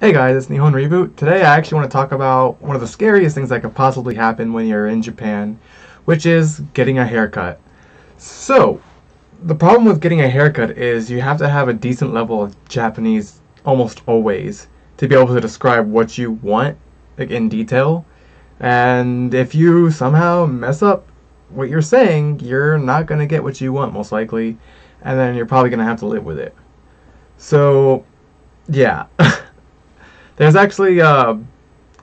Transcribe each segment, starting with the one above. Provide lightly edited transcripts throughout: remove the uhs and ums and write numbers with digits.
Hey guys, it's Nihon Reboot. Today I actually want to talk about one of the scariest things that could possibly happen when you're in Japan, which is getting a haircut. So, the problem with getting a haircut is you have to have a decent level of Japanese almost always to be able to describe what you want, like in detail. And if you somehow mess up what you're saying, you're not going to get what you want most likely, and then you're probably going to have to live with it. So, yeah. There's actually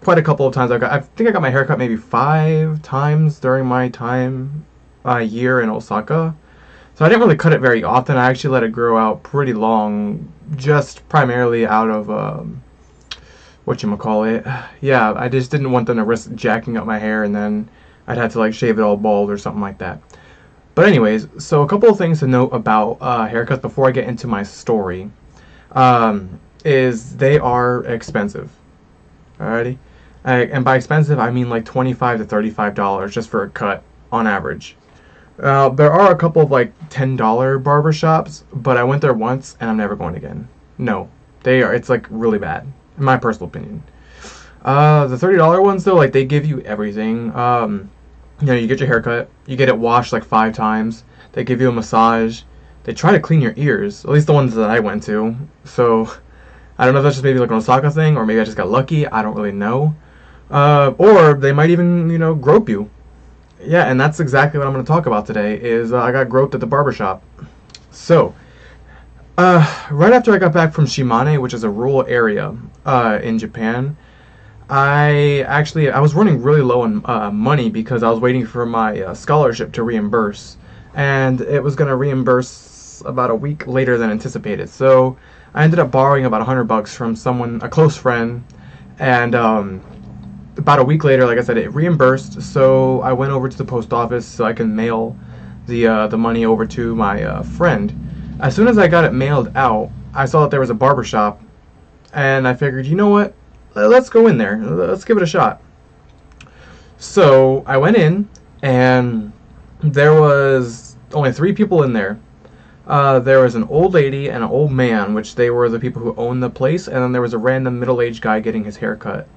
quite a couple of times I think I got my haircut maybe 5 times during my time year in Osaka. So I didn't really cut it very often. I actually let it grow out pretty long, just primarily out of whatchamacallit. Yeah, I just didn't want them to risk jacking up my hair and then I'd have to like shave it all bald or something like that. But anyways, so a couple of things to note about haircuts before I get into my story. Is they are expensive. Alrighty? And by expensive, I mean like $25 to $35 just for a cut on average. There are a couple of like $10 barber shops, but I went there once and I'm never going again. No, they are. It's like really bad, in my personal opinion. The $30 ones though, like they give you everything. You get your haircut, you get it washed like 5 times. They give you a massage. They try to clean your ears, at least the ones that I went to. So I don't know if that's just maybe like an Osaka thing, or maybe I just got lucky. I don't really know. Or they might even, grope you. Yeah, and that's exactly what I'm going to talk about today. Is I got groped at the barbershop. So, right after I got back from Shimane, which is a rural area in Japan, I was running really low on money because I was waiting for my scholarship to reimburse, and it was going to reimburse about a week later than anticipated. So I ended up borrowing about $100 from someone, a close friend, and about a week later, like I said, it reimbursed. So I went over to the post office so I can mail the money over to my friend. As soon as I got it mailed out, I saw that there was a barber shop, and I figured, you know what? Let's go in there. Let's give it a shot. So I went in, and there was only 3 people in there. There was an old lady and an old man, which they were the people who owned the place, and then there was a random middle-aged guy getting his hair cut.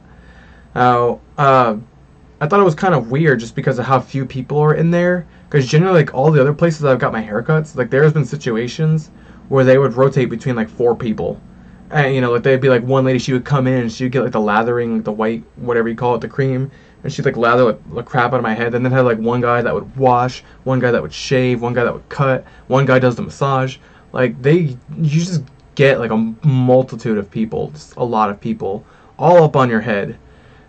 Now, I thought it was kind of weird just because of how few people are in there, because generally, like, all the other places I've got my haircuts, like, there's been situations where they would rotate between, like, 4 people. And, like, they'd be, like, one lady, she would come in, and she would get, like, the lathering, the white, whatever you call it, the cream, and she'd, like, lather, like, the crap out of my head, and then had, like, one guy that would wash, one guy that would shave, one guy that would cut, one guy does the massage. Like, you just get, like, a multitude of people, just a lot of people, all up on your head.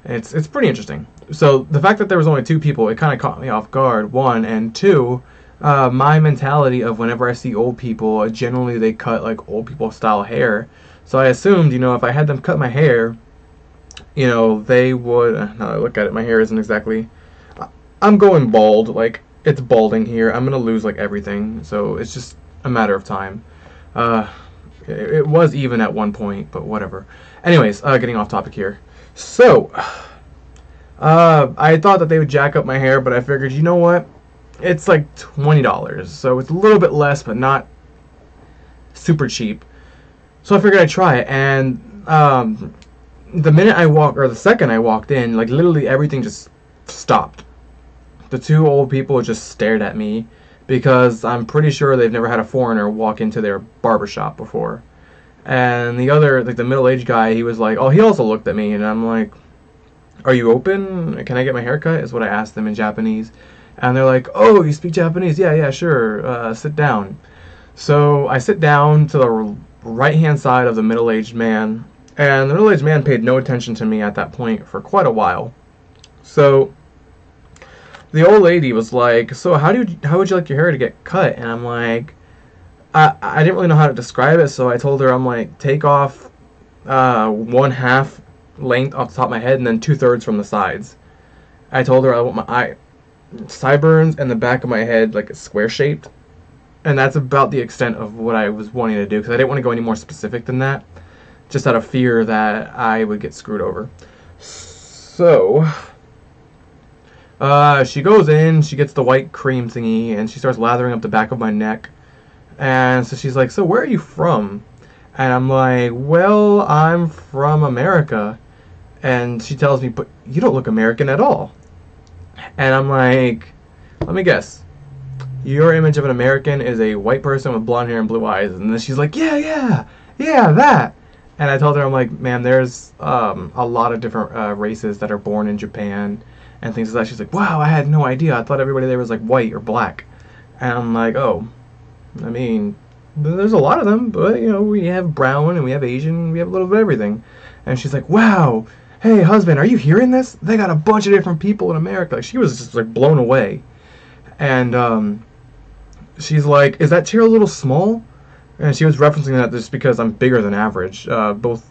And it's pretty interesting. So, the fact that there was only 2 people, it kind of caught me off guard, 1, and 2, my mentality of whenever I see old people, generally they cut, like, old people style hair. So I assumed, if I had them cut my hair, they would. Now that I look at it, my hair isn't exactly. I'm going bald. Like, it's balding here. I'm gonna lose like everything. So it's just a matter of time. It was even at one point, but whatever. Anyways, getting off topic here. So, I thought that they would jack up my hair, but I figured, you know what? It's like $20, so it's a little bit less, but not super cheap. So I figured I'd try it, and the second I walked in, like literally everything just stopped. The 2 old people just stared at me because I'm pretty sure they've never had a foreigner walk into their barbershop before. And the other, like the middle-aged guy, he was like, oh, he also looked at me, and I'm like, are you open? Can I get my hair cut? Is what I asked them in Japanese. And they're like, oh, you speak Japanese? Yeah, sure. Sit down. So I sit down to the right-hand side of the middle-aged man, and the middle-aged man paid no attention to me at that point for quite a while. So the old lady was like, so how would you like your hair to get cut? And I'm like, I didn't really know how to describe it, so I told her, I'm like, take off 1/2 length off the top of my head and then 2/3 from the sides. I told her I want my sideburns and the back of my head like square shaped. And that's about the extent of what I was wanting to do, because I didn't want to go any more specific than that, just out of fear that I would get screwed over. So, she goes in, she gets the white cream thingy, and she starts lathering up the back of my neck. And so she's like, so where are you from? And I'm like, well, I'm from America. And she tells me, but you don't look American at all. And I'm like, let me guess. Your image of an American is a white person with blonde hair and blue eyes. And then she's like, yeah, that. And I told her, I'm like, man, there's a lot of different races that are born in Japan and things like that. She's like, wow, I had no idea. I thought everybody there was like white or black. And I'm like, oh, I mean, there's a lot of them, but you know, we have brown and we have Asian, we have a little bit of everything. And she's like, wow, hey husband, are you hearing this? They got a bunch of different people in America. Like, she was just like blown away. And she's like, is that chair a little small? And she was referencing that just because I'm bigger than average, both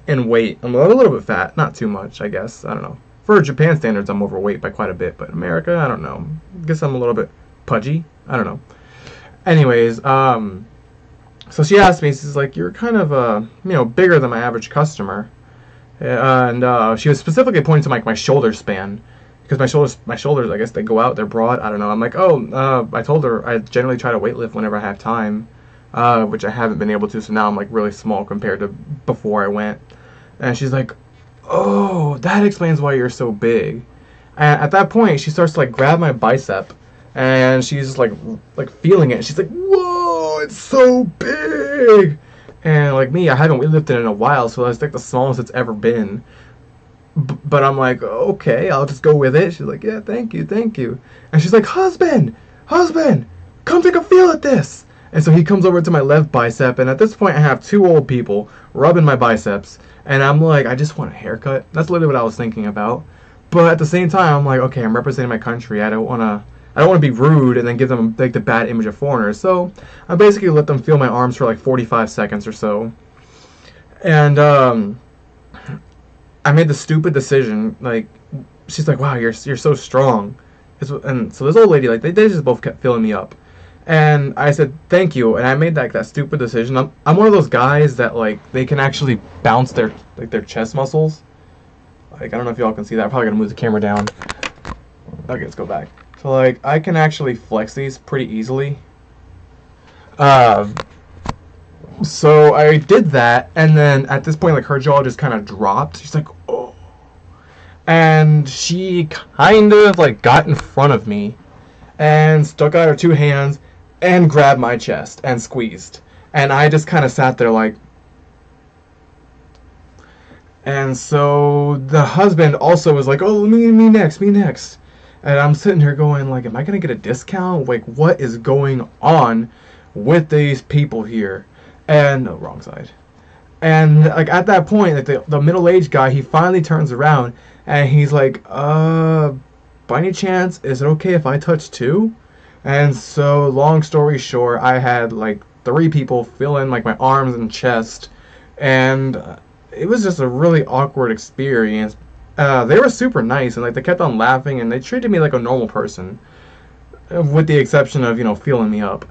in weight. I'm a little bit fat, not too much, I guess. I don't know. For Japan standards, I'm overweight by quite a bit, but America, I don't know. I guess I'm a little bit pudgy. I don't know. Anyways, so she asked me, she's like, you're kind of, bigger than my average customer. And she was specifically pointing to my shoulder span. Because my shoulders, I guess they go out, they're broad. I don't know. I'm like, I told her I generally try to weightlift whenever I have time. Which I haven't been able to, so now I'm like really small compared to before I went. And she's like, oh, that explains why you're so big. And at that point, she starts to like grab my bicep, and she's like feeling it. She's like, whoa, it's so big. And like me, I haven't weightlifted in a while, so that's like the smallest it's ever been. But I'm like, okay, I'll just go with it. She's like, yeah, thank you. And she's like, husband, come take a feel at this. And so he comes over to my left bicep, and at this point I have two old people rubbing my biceps, and I'm like, I just want a haircut. That's literally what I was thinking about. But at the same time, I'm like, okay, I'm representing my country. I don't want to be rude and then give them like the bad image of foreigners. So I basically let them feel my arms for like 45 seconds or so. And I made the stupid decision. Like, she's like, wow, you're so strong. And so this old lady, like, they just both kept filling me up. And I said, thank you, and I made that stupid decision. I'm one of those guys that, like, they can actually bounce their chest muscles. Like, I don't know if y'all can see that. I'm probably going to move the camera down. Okay, let's go back. So, like, I can actually flex these pretty easily. So I did that, and then at this point, like, her jaw just kind of dropped. She's like, oh. And she kind of, like, got in front of me and stuck out her two hands and grabbed my chest and squeezed. And I just kind of sat there like... And so the husband also was like, oh, me next. And I'm sitting here going like, am I going to get a discount? Like, what is going on with these people here? And, no, wrong side. And, like, at that point, like, the middle-aged guy, he finally turns around and he's like, by any chance, is it okay if I touch too? And so, long story short, I had like 3 people fill in like my arms and chest, and it was just a really awkward experience. They were super nice, and like they kept on laughing, and they treated me like a normal person, with the exception of, you know, feeling me up.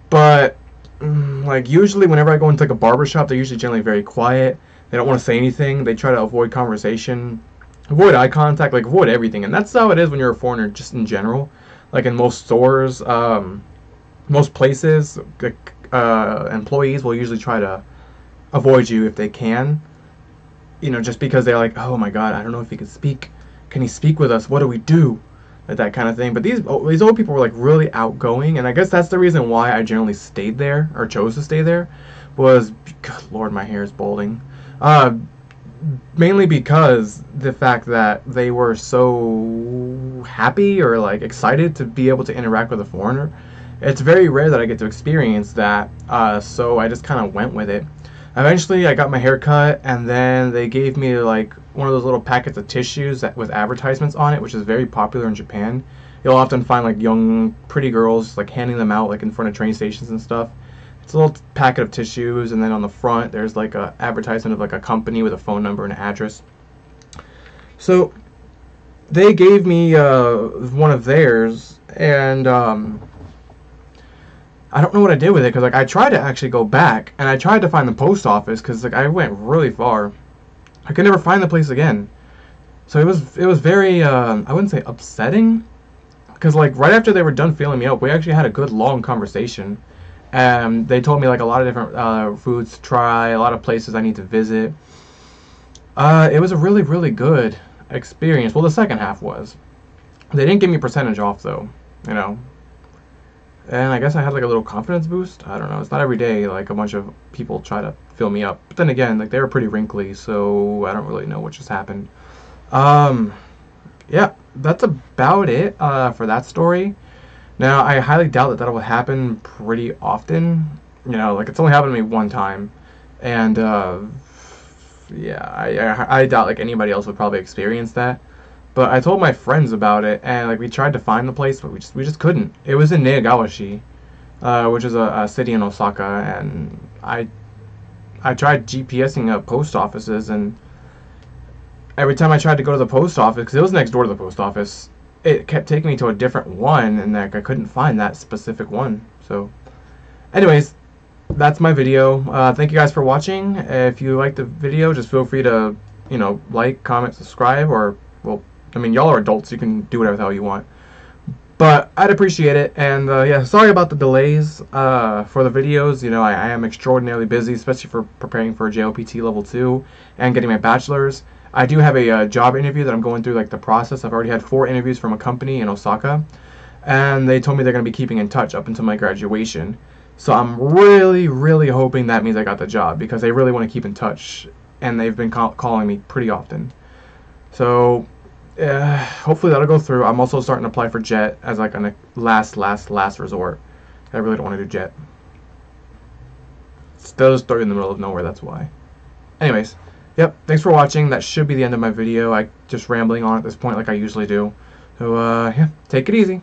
But like usually whenever I go into like a barber shop, they're usually generally very quiet. They don't want to say anything. They try to avoid conversation, avoid eye contact, like avoid everything. And that's how it is when you're a foreigner, just in general. Like in most stores, most places, employees will usually try to avoid you if they can. You know, just because they're like, oh my god, I don't know if he can speak. Can he speak with us? What do we do? Like that kind of thing. But these old people were like really outgoing, and I guess that's the reason why I generally stayed there, or chose to stay there, was, good lord, my hair is balding. Mainly because the fact that they were so happy or like excited to be able to interact with a foreigner. It's very rare that I get to experience that, so I just kind of went with it. Eventually I got my hair cut, and then they gave me like one of those little packets of tissues with advertisements on it, which is very popular in Japan. You'll often find like young pretty girls like handing them out like in front of train stations and stuff. It's a little packet of tissues, and then on the front there's like a advertisement of like a company with a phone number and an address. So they gave me one of theirs, and I don't know what I did with it, because like I tried to actually go back, and I tried to find the post office, because like I went really far. I could never find the place again. So it was very I wouldn't say upsetting, because like right after they were done filling me up, we actually had a good long conversation. They told me like a lot of different foods to try, a lot of places I need to visit. It was a really, really good experience. Well, the second half was. They didn't give me percentage off though, you know. And I guess I had like a little confidence boost. I don't know. It's not every day like a bunch of people try to fill me up. But then again, like they were pretty wrinkly, so I don't really know what just happened. Um, yeah, that's about it for that story. Now, I highly doubt that that will happen pretty often. You know, like it's only happened to me one time, and yeah, I doubt like anybody else would probably experience that. But I told my friends about it, and like we tried to find the place, but we just couldn't. It was in Neagawashi, which is a city in Osaka, and I tried GPSing up post offices, and every time I tried to go to the post office, because it was next door to the post office, it kept taking me to a different one, and like I couldn't find that specific one. So, anyways, that's my video. Thank you guys for watching. If you liked the video, just feel free to, you know, like, comment, subscribe, or, well, I mean, y'all are adults, you can do whatever the hell you want. But I'd appreciate it, and yeah, sorry about the delays for the videos. You know, I am extraordinarily busy, especially for preparing for JLPT Level 2 and getting my bachelor's. I do have a job interview that I'm going through, like, the process. I've already had 4 interviews from a company in Osaka, and they told me they're going to be keeping in touch up until my graduation. So I'm really, really hoping that means I got the job, because they really want to keep in touch, and they've been calling me pretty often. So hopefully that'll go through. I'm also starting to apply for JET as like a last resort. I really don't want to do JET. Still just in the middle of nowhere, that's why. Anyways, yep, thanks for watching. That should be the end of my video. I just rambling on at this point like I usually do. So yeah, take it easy.